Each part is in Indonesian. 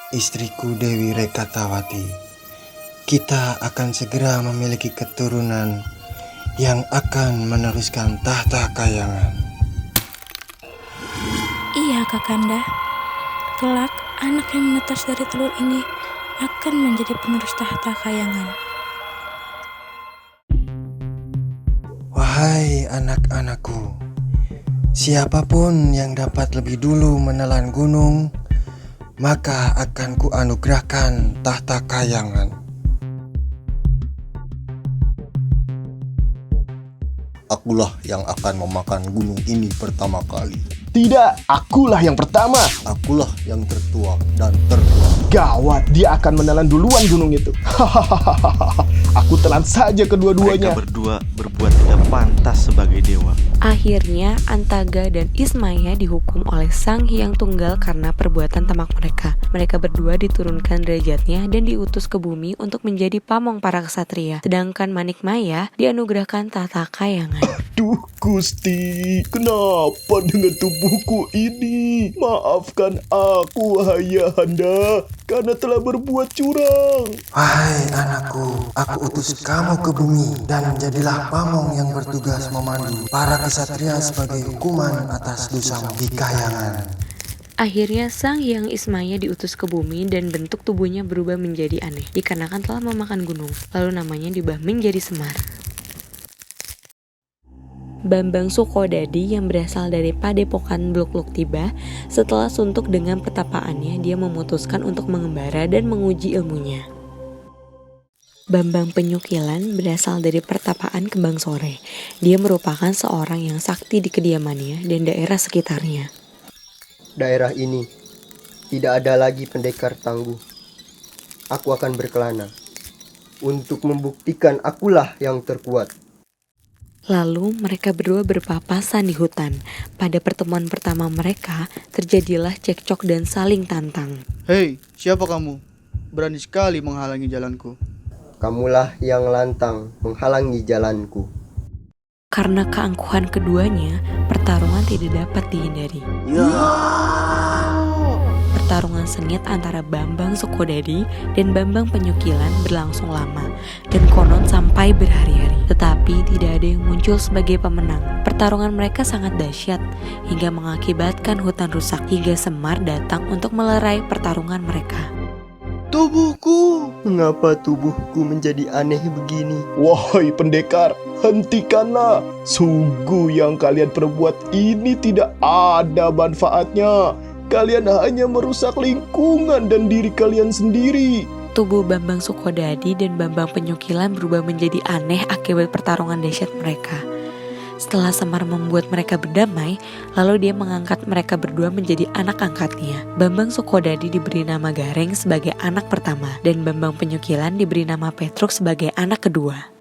istriku Dewi Rekatawati, kita akan segera memiliki keturunan yang akan meneruskan tahta Kayangan. Iya, Kakanda. Kelak, anak yang menetas dari telur ini akan menjadi penerus tahta Kayangan. Wahai anak-anakku, siapapun yang dapat lebih dulu menelan gunung, maka akan kuanugerahkan tahta Kayangan. Akulah yang akan memakan gunung ini pertama kali. Tidak, akulah yang pertama. Akulah yang tertua dan terkuat. Gawat, dia akan menelan duluan gunung itu. Aku telan saja kedua-duanya. Mereka berdua berbuat tidak pantas sebagai dewa. Akhirnya, Antaga dan Ismaya dihukum oleh Sang Hyang Tunggal karena perbuatan tamak mereka. Mereka berdua diturunkan derajatnya dan diutus ke bumi untuk menjadi pamong para ksatria. Sedangkan Manikmaya dianugerahkan tahta Kayangan. Aduh Gusti, kenapa dengan tubuhku ini? Maafkan aku, Ayahanda, karena telah berbuat curang. Wahai anakku, aku utus kamu ke bumi dan jadilah pamong yang bertugas memandu para kesatria sebagai hukuman atas dosamu di Kayangan. Akhirnya Sang Hyang Ismaya diutus ke bumi dan bentuk tubuhnya berubah menjadi aneh dikarenakan telah memakan gunung. Lalu namanya diubah menjadi Semar. Bambang Sukodadi yang berasal dari Padepokan Bluk-Luk tiba. Setelah suntuk dengan pertapaannya, dia memutuskan untuk mengembara dan menguji ilmunya. Bambang Penyukilan berasal dari Pertapaan Kembang Sore. Dia merupakan seorang yang sakti di kediamannya dan daerah sekitarnya. Daerah ini tidak ada lagi pendekar tangguh. Aku akan berkelana untuk membuktikan akulah yang terkuat. Lalu mereka berdua berpapasan di hutan. Pada pertemuan pertama mereka, terjadilah cekcok dan saling tantang. Hei, siapa kamu? Berani sekali menghalangi jalanku. Kamulah yang lantang menghalangi jalanku. Karena keangkuhan keduanya, pertarungan tidak dapat dihindari. Pertarungan sengit antara Bambang Sukodadi dan Bambang Penyukilan berlangsung lama dan konon sampai berhari-hari. Tetapi tidak ada yang muncul sebagai pemenang. Pertarungan mereka sangat dahsyat hingga mengakibatkan hutan rusak hingga Semar datang untuk melerai pertarungan mereka. Tubuhku! Mengapa tubuhku menjadi aneh begini? Wahai pendekar, hentikanlah. Sungguh yang kalian perbuat ini tidak ada manfaatnya. Kalian hanya merusak lingkungan dan diri kalian sendiri. Tubuh Bambang Sukodadi dan Bambang Penyukilan berubah menjadi aneh akibat pertarungan dahsyat mereka. Setelah Semar membuat mereka berdamai, lalu dia mengangkat mereka berdua menjadi anak angkatnya. Bambang Sukodadi diberi nama Gareng sebagai anak pertama, dan Bambang Penyukilan diberi nama Petruk sebagai anak kedua.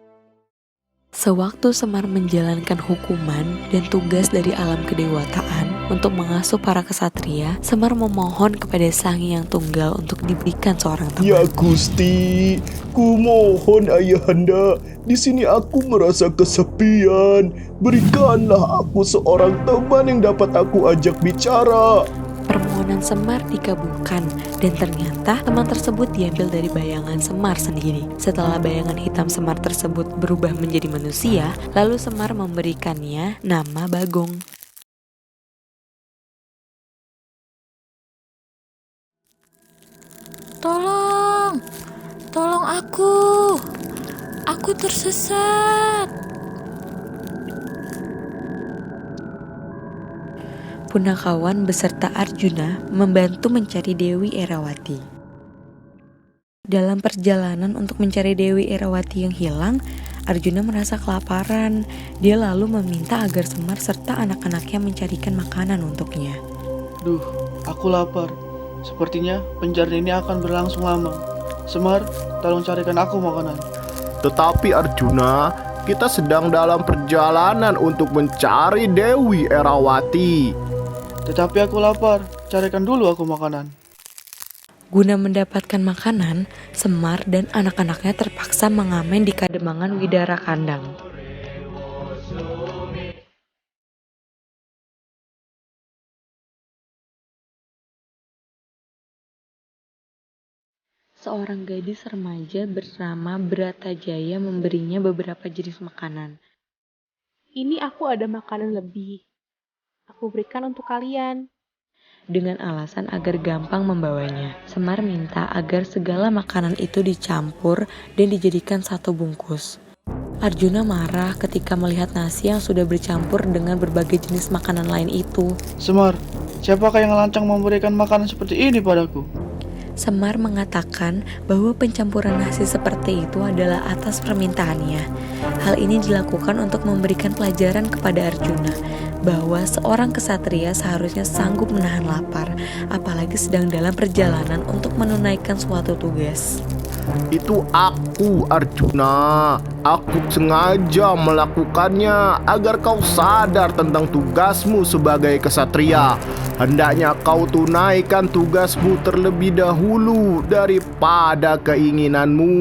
Sewaktu Semar menjalankan hukuman dan tugas dari alam kedewataan untuk mengasuh para kesatria, Semar memohon kepada Sang Hyang Tunggal untuk diberikan seorang teman. Ya Gusti, kumohon Ayahanda, di sini aku merasa kesepian. Berikanlah aku seorang teman yang dapat aku ajak bicara. Permohonan Semar dikabulkan dan ternyata teman tersebut diambil dari bayangan Semar sendiri. Setelah bayangan hitam Semar tersebut berubah menjadi manusia, lalu Semar memberikannya nama Bagong. Tolong! Tolong aku! Aku tersesat! Punakawan beserta Arjuna membantu mencari Dewi Erawati. Dalam perjalanan untuk mencari Dewi Erawati yang hilang, Arjuna merasa kelaparan. Dia lalu meminta agar Semar serta anak-anaknya mencarikan makanan untuknya. Duh, aku lapar. Sepertinya pencarian ini akan berlangsung lama. Semar, tolong carikan aku makanan. Tetapi Arjuna, kita sedang dalam perjalanan untuk mencari Dewi Erawati. Tetapi aku lapar, carikan dulu aku makanan. Guna mendapatkan makanan, Semar dan anak-anaknya terpaksa mengamen di Kademangan Widara Kandang. Seorang gadis remaja bernama Bratajaya memberinya beberapa jenis makanan. Ini aku ada makanan lebih. Aku berikan untuk kalian. Dengan alasan agar gampang membawanya, Semar minta agar segala makanan itu dicampur dan dijadikan satu bungkus. Arjuna marah ketika melihat nasi yang sudah bercampur dengan berbagai jenis makanan lain itu. Semar, siapakah yang lancang memberikan makanan seperti ini padaku? Semar mengatakan bahwa pencampuran nasi seperti itu adalah atas permintaannya. Hal ini dilakukan untuk memberikan pelajaran kepada Arjuna bahwa seorang kesatria seharusnya sanggup menahan lapar, apalagi sedang dalam perjalanan untuk menunaikan suatu tugas. Itu aku, Arjuna. Aku sengaja melakukannya agar kau sadar tentang tugasmu sebagai kesatria. Hendaknya kau tunaikan tugasmu terlebih dahulu daripada keinginanmu.